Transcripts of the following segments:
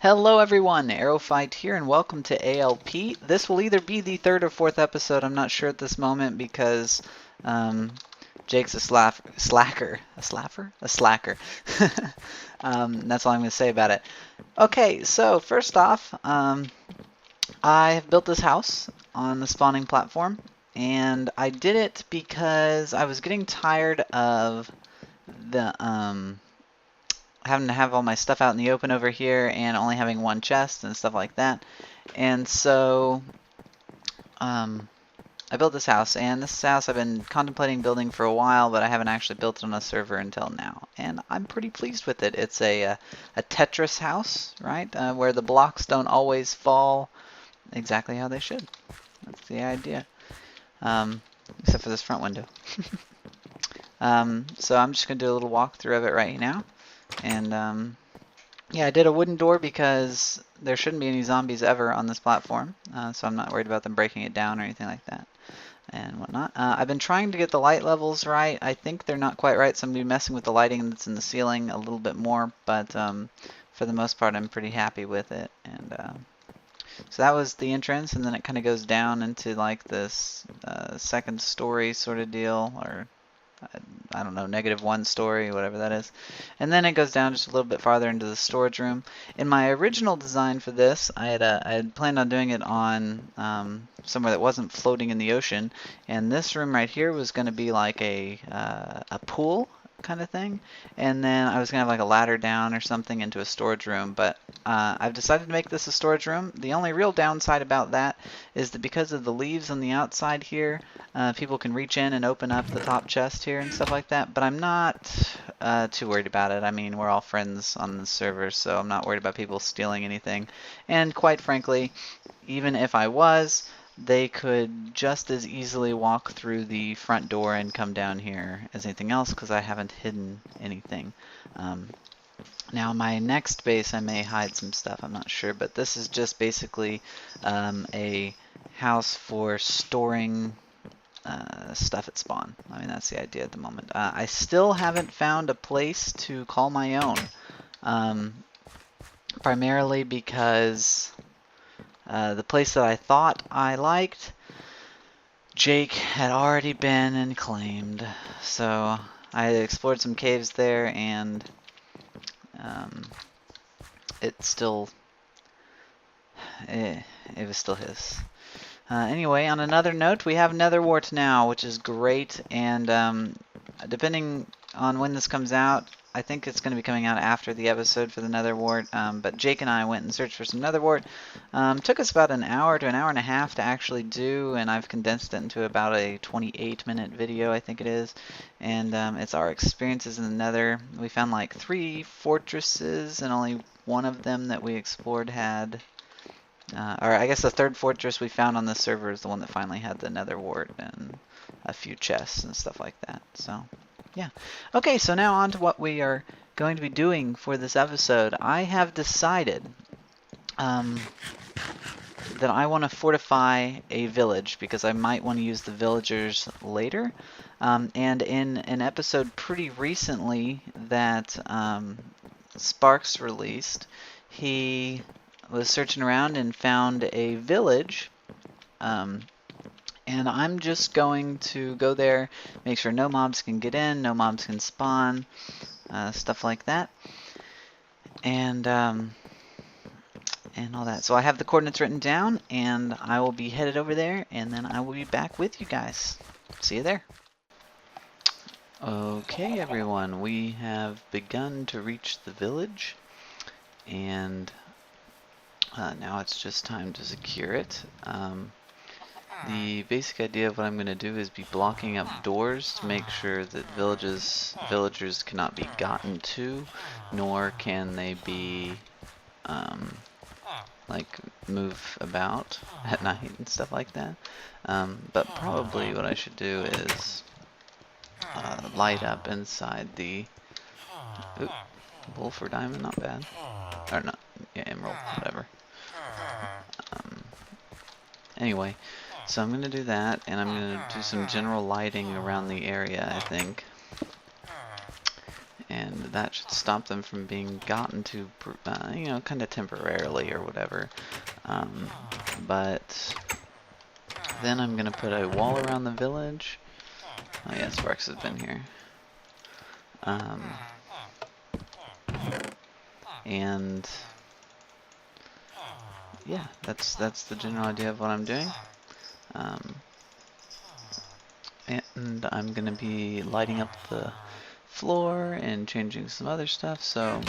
Hello everyone, Aerophite here and welcome to ALP. This will either be the third or fourth episode, I'm not sure at this moment because Jake's a slacker. A slapper? A slacker. That's all I'm going to say about it. Okay, so first off, I have built this house on the spawning platform, and I did it because I was getting tired of the having to have all my stuff out in the open over here and only having one chest and stuff like that. And so I built this house, and this house I've been contemplating building for a while, but I haven't actually built it on a server until now. And I'm pretty pleased with it. It's a Tetris house, right? Where the blocks don't always fall exactly how they should. That's the idea. Except for this front window. So I'm just going to do a little walkthrough of it right now. And yeah, I did a wooden door because there shouldn't be any zombies ever on this platform, so I'm not worried about them breaking it down or anything like that and whatnot. I've been trying to get the light levels right. I think they're not quite right, so I'm going to be messing with the lighting that's in the ceiling a little bit more, but for the most part I'm pretty happy with it. And so that was the entrance, and then it kind of goes down into like this second story sort of deal, or I don't know, -1 story, whatever that is. And then it goes down just a little bit farther into the storage room. In my original design for this, I had planned on doing it on somewhere that wasn't floating in the ocean. And this room right here was going to be like a pool kind of thing. And then I was going to have like a ladder down or something into a storage room. But I've decided to make this a storage room. The only real downside about that is that because of the leaves on the outside here, people can reach in and open up the top chest here and stuff like that, but I'm not too worried about it. I mean, we're all friends on the server, so I'm not worried about people stealing anything. And quite frankly, even if I was, they could just as easily walk through the front door and come down here as anything else, because I haven't hidden anything. Now, my next base, I may hide some stuff, I'm not sure, but this is just basically a house for storing stuff at spawn. I mean, that's the idea at the moment. I still haven't found a place to call my own, primarily because the place that I thought I liked, Jake had already been and claimed. So I explored some caves there, and it was still his. Anyway, on another note, we have Netherwart now, which is great, and depending on when this comes out, I think it's going to be coming out after the episode for the Netherwart, but Jake and I went and searched for some Netherwart. Took us about an hour to an hour and a half to actually do, and I've condensed it into about a 28-minute video, I think it is, and it's our experiences in the Nether. We found like 3 fortresses, and only one of them that we explored had... or I guess the third fortress we found on the server is the one that finally had the nether wart and a few chests and stuff like that. So, yeah. Okay, so now on to what we are going to be doing for this episode. I have decided that I want to fortify a village because I might want to use the villagers later. And in an episode pretty recently that Sparks released, he was searching around and found a village, and I'm just going to go there, make sure no mobs can get in, no mobs can spawn, stuff like that, and all that. So I have the coordinates written down, and I will be headed over there, and then I will be back with you guys. See you there. Okay, everyone, we have begun to reach the village, and now it's just time to secure it. The basic idea of what I'm going to do is be blocking up doors to make sure that villagers cannot be gotten to, nor can they be like move about at night and stuff like that. But probably what I should do is light up inside the wolf or diamond, not bad, or not, yeah, emerald, whatever. Anyway, so I'm going to do that, and I'm going to do some general lighting around the area, I think. and that should stop them from being gotten to, you know, kind of temporarily or whatever. But then I'm gonna put a wall around the village. Oh yeah, Sparks has been here. And yeah, that's the general idea of what I'm doing. And I'm gonna be lighting up the floor and changing some other stuff, so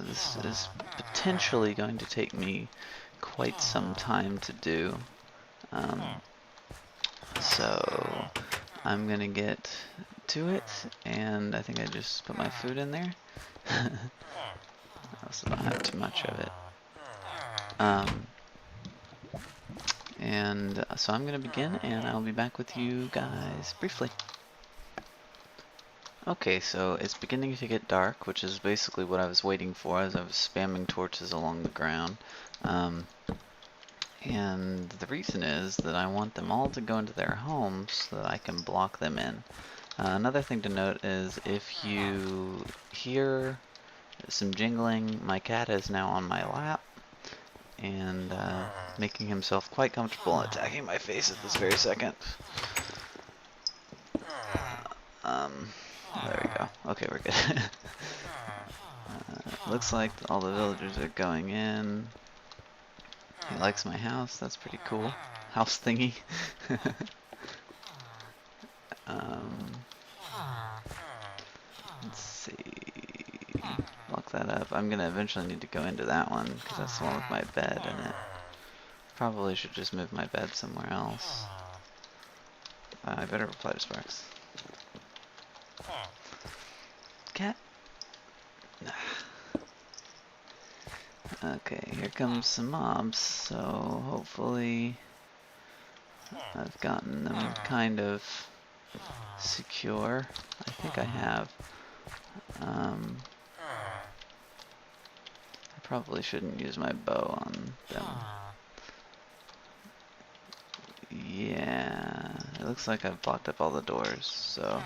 this is potentially going to take me quite some time to do. So I'm gonna get to it, and I think I just put my food in there. I also don't have too much of it. And so I'm gonna begin, and I'll be back with you guys briefly. Okay, so it's beginning to get dark, which is basically what I was waiting for as I was spamming torches along the ground. And the reason is that I want them all to go into their homes so that I can block them in. Another thing to note is if you hear some jingling, my cat is now on my lap and making himself quite comfortable attacking my face at this very second. There we go. Okay, we're good. Looks like all the villagers are going in. He likes my house. That's pretty cool. House thingy. Let's see. Lock that up. I'm gonna eventually need to go into that one because that's the one with my bed in it. Probably should just move my bed somewhere else. I better reply to Sparks. Cat? Okay, here comes some mobs, so hopefully I've gotten them kind of secure. I think I have. I probably shouldn't use my bow on them. Yeah, it looks like I've blocked up all the doors, so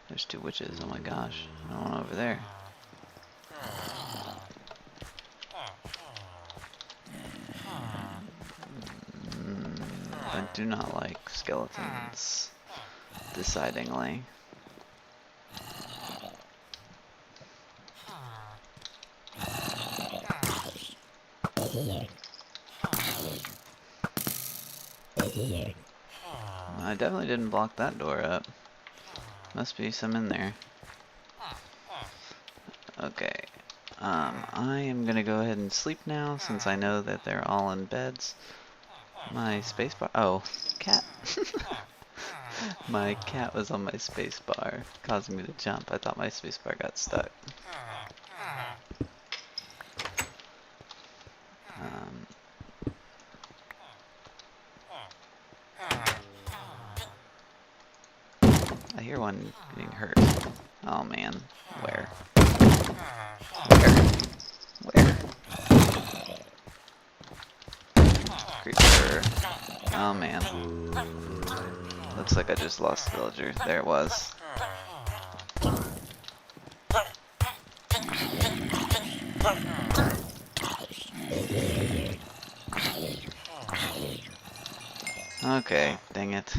there's two witches. Oh my gosh, no one over there. I do not like skeletons, decidingly. I definitely didn't block that door up. Must be some in there. Okay. I am gonna go ahead and sleep now since I know that they're all in beds. My spacebar. Oh, cat. My cat was on my spacebar, causing me to jump. I thought my spacebar got stuck. I hear one getting hurt. Oh man, where? Where? Creeper. Oh man. Looks like I just lost a villager. There it was. Okay, dang it.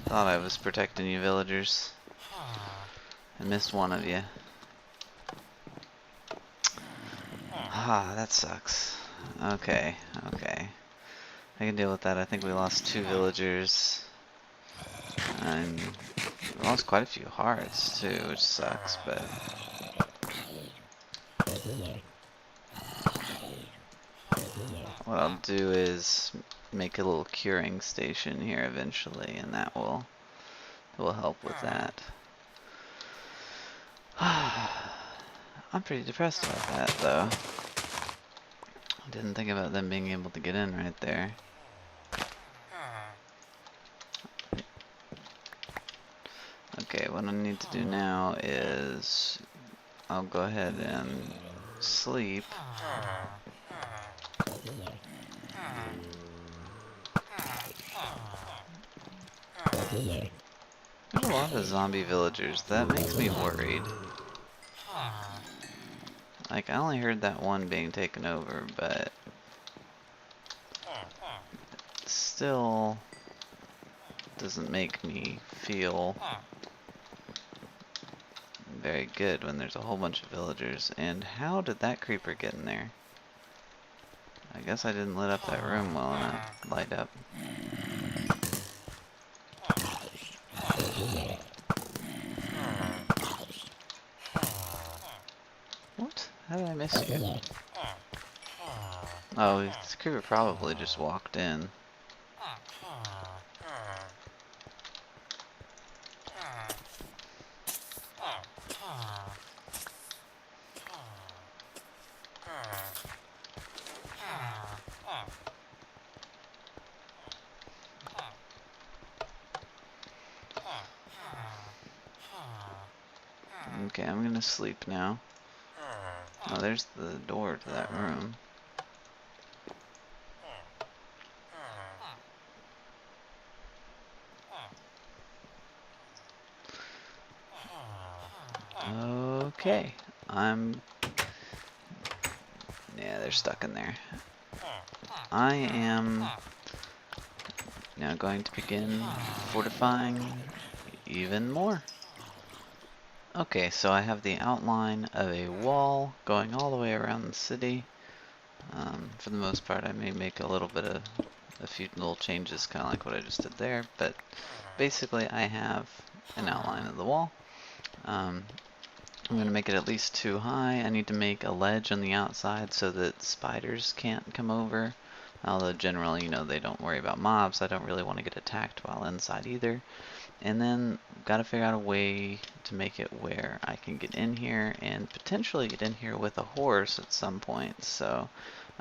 Thought I was protecting you villagers. I missed one of you. Ah, that sucks. Okay, okay. I can deal with that. I think we lost 2 villagers. And we lost quite a few hearts too, which sucks, but... What I'll do is make a little curing station here eventually, and that will help with that. I'm pretty depressed about that, though. I didn't think about them being able to get in right there. Okay, what I need to do now is I'll go ahead and sleep. There's a lot of zombie villagers. That makes me worried. Like, I only heard that one being taken over, but still doesn't make me feel very good when there's a whole bunch of villagers. And how did that creeper get in there? I guess I didn't lit up that room well enough. Light up. What? How did I miss you? Oh, this creeper probably just walked in. Okay, I'm gonna sleep now. Oh, there's the door to that room. Okay, yeah, they're stuck in there. I am now going to begin fortifying even more. Okay, so I have the outline of a wall going all the way around the city. For the most part, I may make a few little changes, kind of like what I just did there, but basically I have an outline of the wall. I'm going to make it at least 2 high. I need to make a ledge on the outside so that spiders can't come over. Although generally, they don't worry about mobs. I don't really want to get attacked while inside either. And then got to figure out a way to make it where I can get in here and potentially get in here with a horse at some point. So,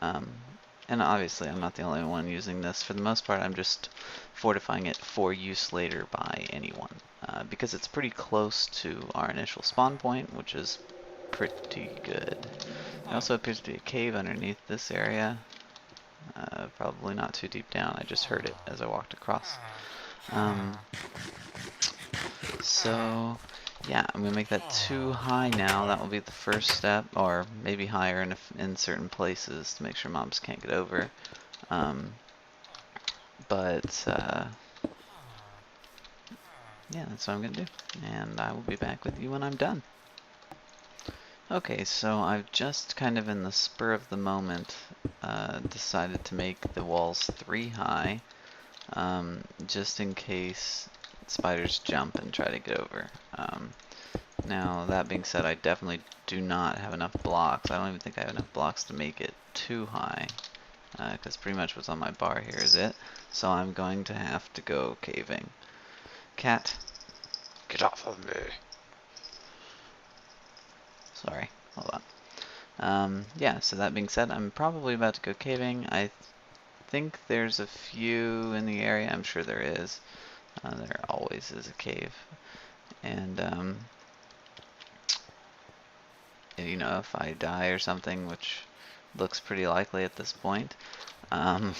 and obviously I'm not the only one using this. For the most part, I'm just fortifying it for use later by anyone. Because it's pretty close to our initial spawn point, which is pretty good. There also appears to be a cave underneath this area. Probably not too deep down. I just heard it as I walked across. So, yeah, I'm going to make that 2 high now. That will be the first step, or maybe higher in certain places to make sure mobs can't get over. Yeah, that's what I'm going to do. And I will be back with you when I'm done. Okay, so I've just kind of in the spur of the moment decided to make the walls 3 high, just in case spiders jump and try to get over. Now, that being said, I definitely do not have enough blocks. I don't even think I have enough blocks to make it 2 high, because pretty much what's on my bar here is it. So I'm going to have to go caving. Cat, get off of me. Sorry, hold on. Yeah, so that being said, I'm probably about to go caving. I think there's a few in the area. I'm sure there is. There always is a cave. And, if I die or something, which looks pretty likely at this point, I'll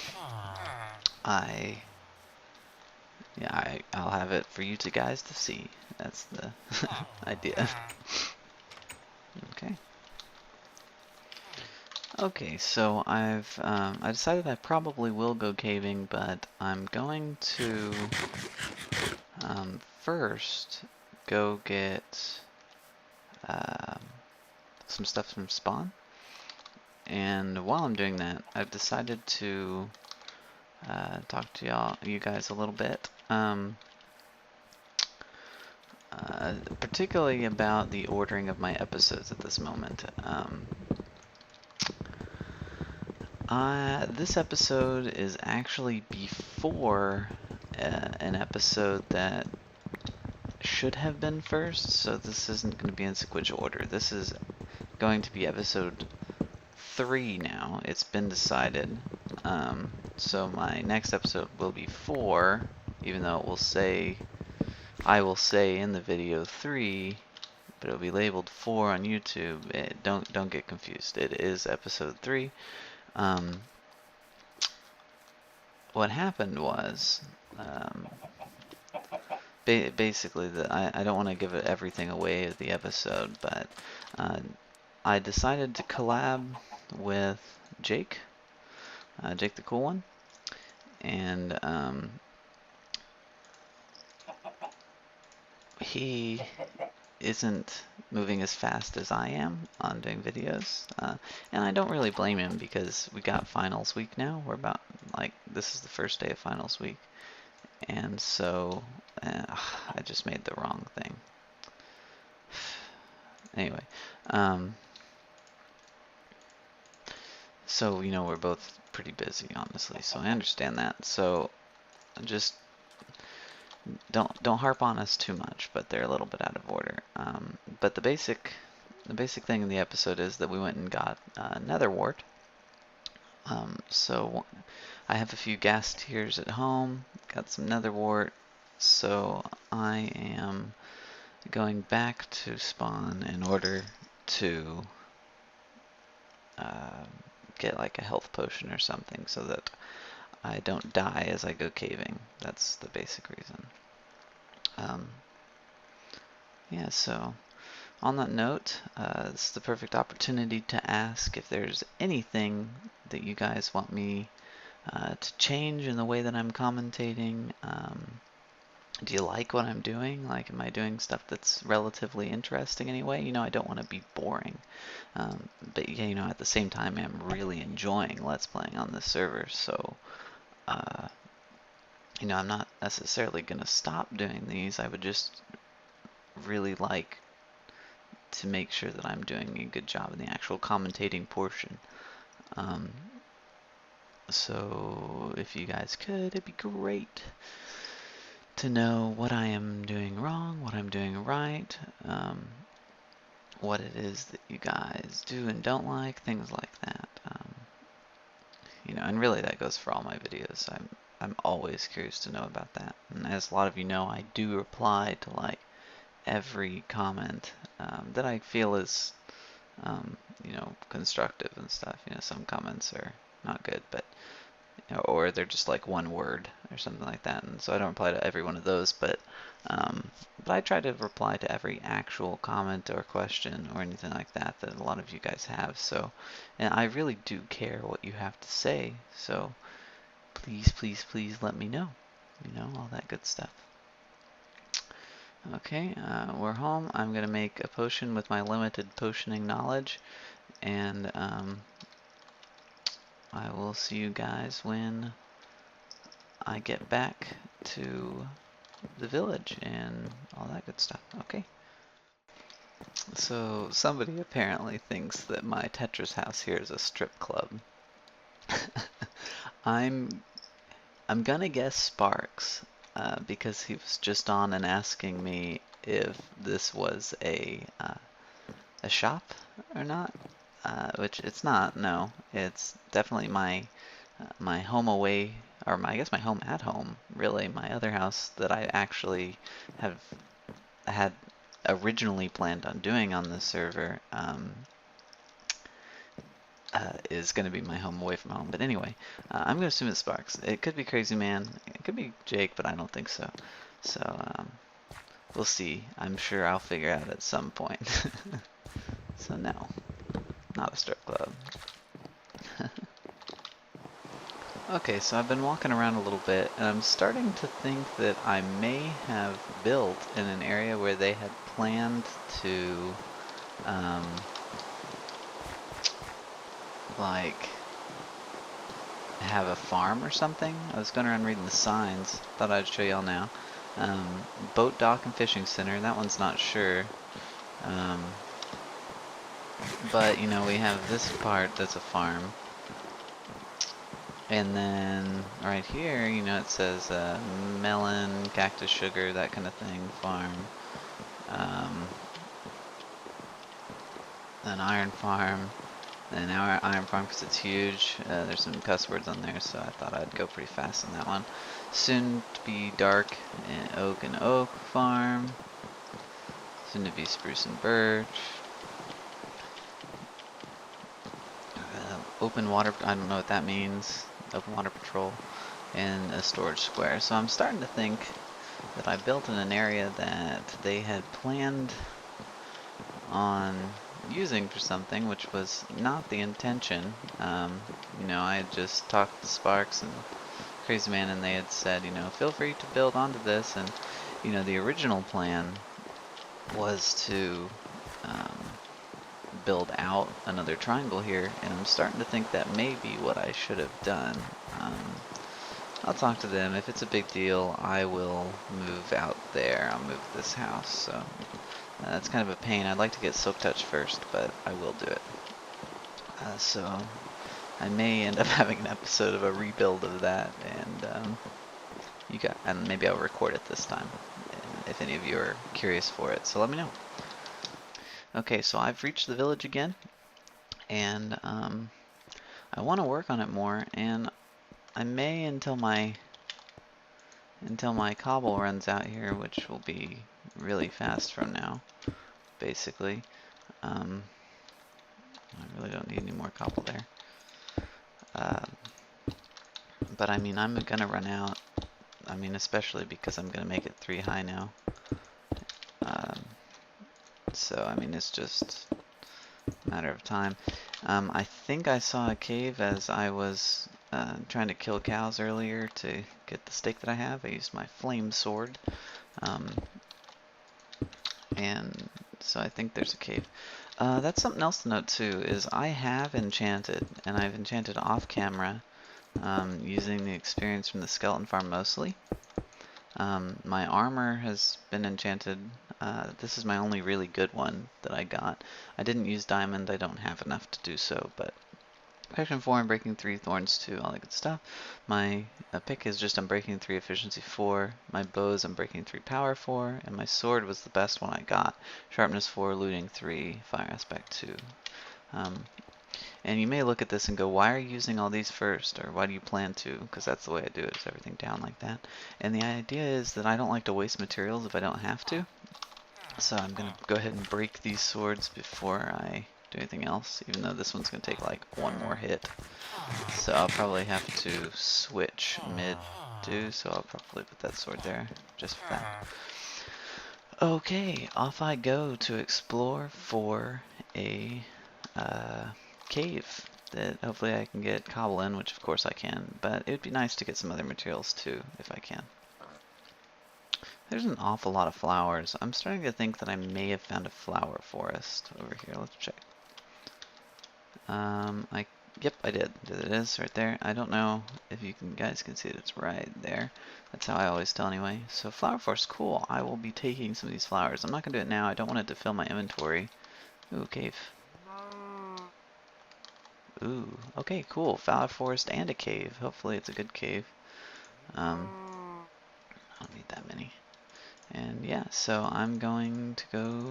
have it for you guys to see. That's the idea. Okay. Okay, so I decided I probably will go caving, but I'm going to first go get some stuff from spawn. And while I'm doing that, I've decided to talk to you guys a little bit, particularly about the ordering of my episodes at this moment. This episode is actually before an episode that should have been first, so this isn't going to be in sequential order. This is going to be episode 3 now. It's been decided. So my next episode will be 4, even though I will say in the video 3, but it'll be labeled 4 on YouTube. Don't get confused. It is episode 3. What happened was, basically, I don't want to give everything away of the episode, but I decided to collab with Jake, Jake the Cool One, and he isn't moving as fast as I am on doing videos, and I don't really blame him because we got finals week now. We're about, like, this is the first day of finals week, and so I just made the wrong thing. Anyway, so you know, we're both pretty busy, honestly, so I understand that. So just don't harp on us too much, but they're a little bit out of order. But the basic thing in the episode is that we went and got nether wart. So I have a few gas tiers at home, got some nether wart, so I am going back to spawn in order to get like a health potion or something so that I don't die as I go caving. That's the basic reason. Yeah, so on that note, this is the perfect opportunity to ask if there's anything that you guys want me to change in the way that I'm commentating. Do you like what I'm doing? Like, am I doing stuff that's relatively interesting anyway? You know, I don't want to be boring. But yeah, you know, at the same time, I'm really enjoying Let's Playing on this server. So, you know, I'm not necessarily going to stop doing these. I would just really like to make sure that I'm doing a good job in the actual commentating portion. So if you guys could, it'd be great to know what I am doing wrong, what I'm doing right, what it is that you guys do and don't like, things like that. You know, and really that goes for all my videos. I'm always curious to know about that. And as a lot of you know, I do reply to like every comment that I feel is, you know, constructive and stuff. You know, some comments are not good, but you know, or they're just like one word or something like that, and so I don't reply to every one of those, but I try to reply to every actual comment or question or anything like that that a lot of you guys have. So, and I really do care what you have to say, so please, please, please let me know. You know, all that good stuff. Okay, we're home. I'm gonna make a potion with my limited potioning knowledge, and I will see you guys when I get back to the village and all that good stuff. Okay. So somebody apparently thinks that my Tetris house here is a strip club. I'm gonna guess Sparks because he was just on and asking me if this was a shop or not, which it's not. No, it's definitely my my home away, or I guess my home at home, really. My other house that I actually have had originally planned on doing on this server is going to be my home away from home. But anyway, I'm going to assume it's Sparks. It could be Crazyman, it could be Jake, but I don't think so. So we'll see. I'm sure I'll figure out at some point. So no, not a strip club. Okay, so I've been walking around a little bit, and I'm starting to think that I may have built in an area where they had planned to, like, have a farm or something. I was going around reading the signs, thought I'd show y'all now. Boat dock and fishing center, that one's not sure. But, you know, we have this part that's a farm. And then right here, you know, it says melon, cactus sugar, that kind of thing, farm. An iron farm. And our iron farm, because it's huge. There's some cuss words on there, so I thought I'd go pretty fast on that one. Soon to be dark and oak farm. Soon to be spruce and birch. Open water, I don't know what that means. Open water patrol, and a storage square. So I'm starting to think that I built in an area that they had planned on using for something, which was not the intention. You know, I had just talked to Sparks and Crazyman, and they had said, you know, feel free to build onto this. And, you know, the original plan was to build out another triangle here, and I'm starting to think that may be what I should have done. I'll talk to them. If it's a big deal, I will move out there. I'll move this house. So that's kind of a pain. I'd like to get Silk Touch first, but I will do it. So I may end up having an episode of a rebuild of that, and maybe I'll record it this time, if any of you are curious for it. So let me know. Okay, so I've reached the village again, and I want to work on it more, and I may until my cobble runs out here, which will be really fast from now, basically. I really don't need any more cobble there. But I mean, I'm gonna run out. I mean, especially because I'm gonna make it 3 high now. So I mean, it's just a matter of time. I think I saw a cave as I was trying to kill cows earlier to get the steak that I have. I used my flame sword. And so I think there's a cave. That's something else to note too, is I have enchanted, and I've enchanted off camera using the experience from the skeleton farm mostly. My armor has been enchanted. This is my only really good one that I got. I didn't use diamond, I don't have enough to do so, but protection 4, Unbreaking 3, Thorns 2, all that good stuff. My pick is just Unbreaking 3, Efficiency 4. My bow is Unbreaking 3, Power 4. And my sword was the best one I got. Sharpness 4, Looting 3, Fire Aspect 2. And you may look at this and go, why are you using all these first? Or why do you plan to? Because that's the way I do it, is everything down like that. And the idea is that I don't like to waste materials if I don't have to. So I'm going to go ahead and break these swords before I do anything else, even though this one's going to take like 1 more hit. So I'll probably have to switch mid-do, so I'll probably put that sword there, just for that. Okay, off I go to explore for a cave that hopefully I can get cobble in, which of course I can, but it would be nice to get some other materials too, if I can. There's an awful lot of flowers. I'm starting to think that I may have found a flower forest over here. Let's check. Yep, I did. There it is, right there. I don't know if you guys can see it. It's right there. That's how I always tell anyway. So flower forest, cool. I will be taking some of these flowers. I'm not gonna do it now. I don't want it to fill my inventory. Ooh, cave. Ooh, okay, cool. Flower forest and a cave. Hopefully it's a good cave. I don't need that many. And yeah, so I'm going to go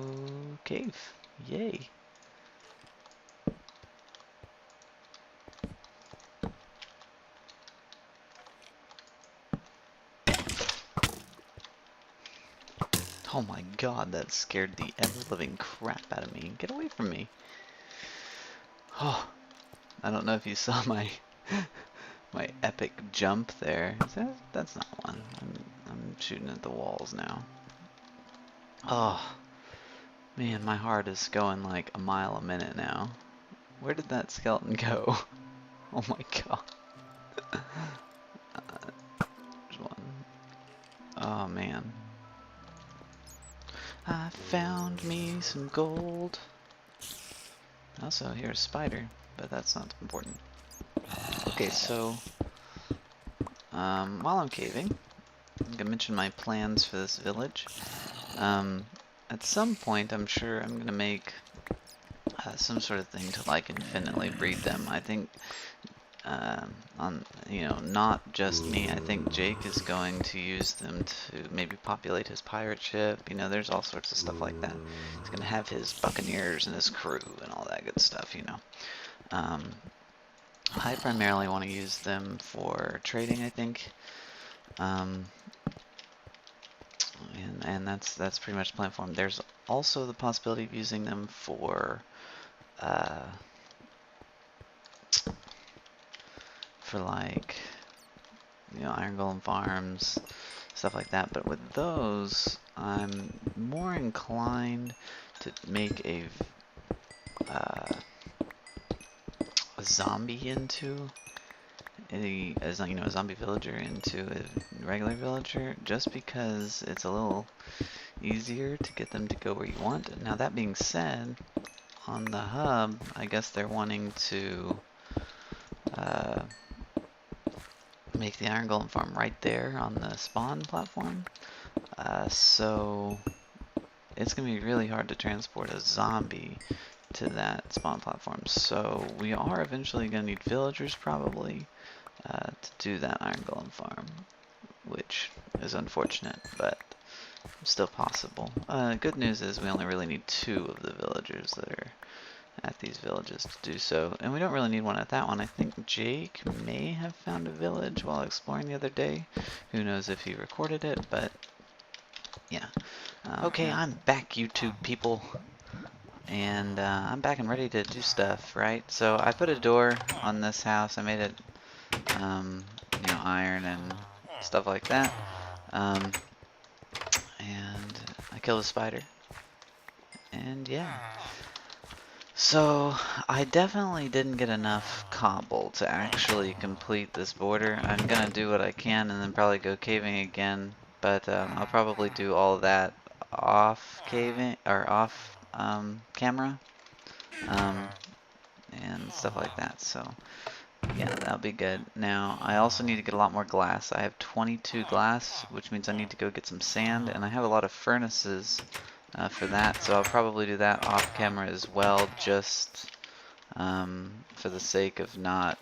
cave. Yay. Oh my god, that scared the ever-living crap out of me. Get away from me. Oh, I don't know if you saw my my epic jump there. That's not one. I'm shooting at the walls now. Oh, man, my heart is going like a mile a minute now. Where did that skeleton go? Oh my god. There's one. Oh man. I found me some gold. I also hear a spider, but that's not important. Okay, so while I'm caving, I'm gonna mention my plans for this village. At some point, I'm sure I'm gonna make some sort of thing to like infinitely breed them. I think not just me. I think Jake is going to use them to maybe populate his pirate ship. You know, there's all sorts of stuff like that. He's gonna have his buccaneers and his crew and all that good stuff. You know. I primarily want to use them for trading, I think. And that's pretty much the plan for them. There's also the possibility of using them for like, you know, iron golem farms, stuff like that. But with those, I'm more inclined to make a zombie into a zombie villager into a regular villager, just because it's a little easier to get them to go where you want. Now that being said, on the hub, I guess they're wanting to make the iron golem farm right there on the spawn platform. So it's going to be really hard to transport a zombie to that spawn platform. So we are eventually going to need villagers probably to do that iron golem farm, which is unfortunate, but still possible. Good news is we only really need 2 of the villagers that are at these villages to do so, and we don't really need one at that one. I think Jake may have found a village while exploring the other day. Who knows if he recorded it, but yeah. Okay, I'm back, YouTube people, and I'm back and ready to do stuff, right? So I put a door on this house. I made it iron and stuff like that. And I killed a spider. And yeah. So I definitely didn't get enough cobble to actually complete this border. I'm gonna do what I can and then probably go caving again. But I'll probably do all of that off caving or off camera and stuff like that. So yeah, that'll be good. Now, I also need to get a lot more glass. I have 22 glass, which means I need to go get some sand, and I have a lot of furnaces for that, so I'll probably do that off camera as well, just for the sake of not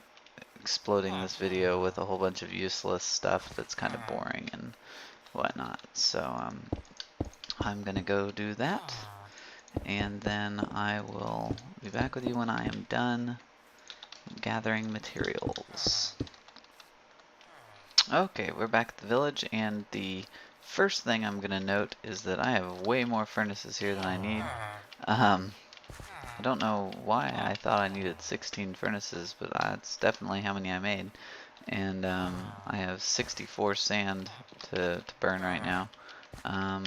exploding this video with a whole bunch of useless stuff that's kind of boring and whatnot. So I'm gonna go do that, and then I will be back with you when I am done gathering materials. Okay, we're back at the village, and the first thing I'm gonna note is that I have way more furnaces here than I need. I don't know why I thought I needed 16 furnaces, but that's definitely how many I made. And I have 64 sand to burn right now. I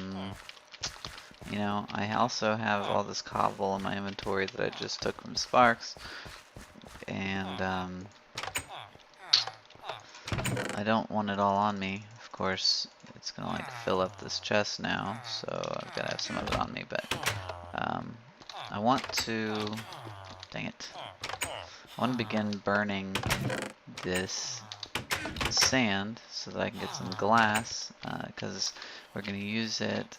also have all this cobble in my inventory that I just took from Sparks. And I don't want it all on me. Of course, it's gonna like fill up this chest now, so I've gotta have some of it on me, but I want to, dang it, I want to begin burning this sand so that I can get some glass, because we're going to use it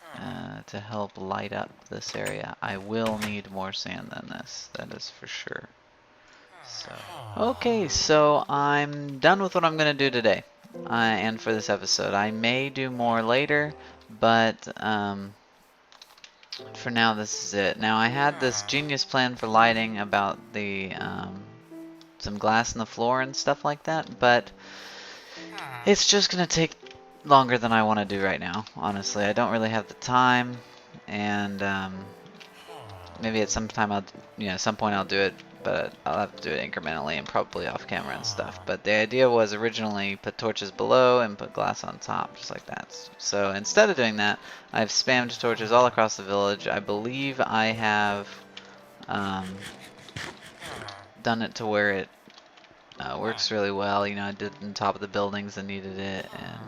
to help light up this area. I will need more sand than this, that is for sure. Okay, so I'm done with what I'm going to do today, and for this episode. I may do more later, but for now this is it. Now I had this genius plan for lighting about the some glass in the floor and stuff like that, but it's just going to take longer than I want to do right now, honestly. I don't really have the time, and maybe at some point I'll do it, but I'll have to do it incrementally and probably off camera and stuff. But the idea was originally put torches below and put glass on top, just like that. So instead of doing that, I've spammed torches all across the village. I believe I have done it to where it works really well. I did it on top of the buildings that needed it and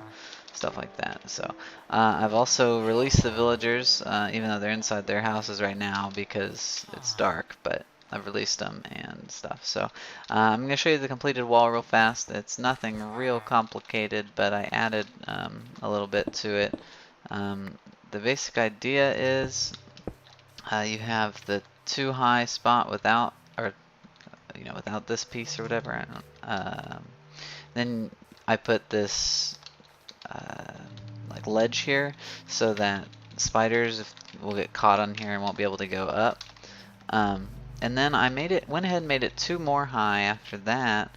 stuff like that. So I've also released the villagers, even though they're inside their houses right now because it's dark, but I've released them and stuff. So I'm going to show you the completed wall real fast. It's nothing real complicated, but I added a little bit to it. The basic idea is you have the too high spot without, or without this piece or whatever. Then I put this like ledge here so that spiders will get caught on here and won't be able to go up. And then I went ahead and made it 2 more high after that,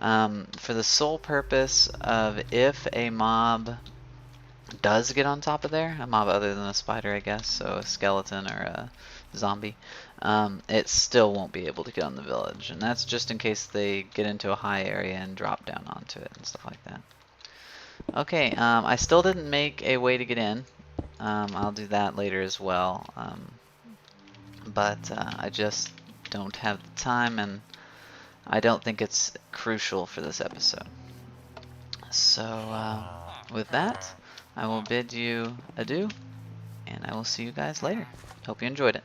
for the sole purpose of if a mob does get on top of there, a mob other than a spider, I guess, so a skeleton or a zombie, it still won't be able to get on the village. And that's just in case they get into a high area and drop down onto it and stuff like that. Okay, I still didn't make a way to get in. I'll do that later as well. But I just don't have the time, and I don't think it's crucial for this episode. So with that, I will bid you adieu, and I will see you guys later. Hope you enjoyed it.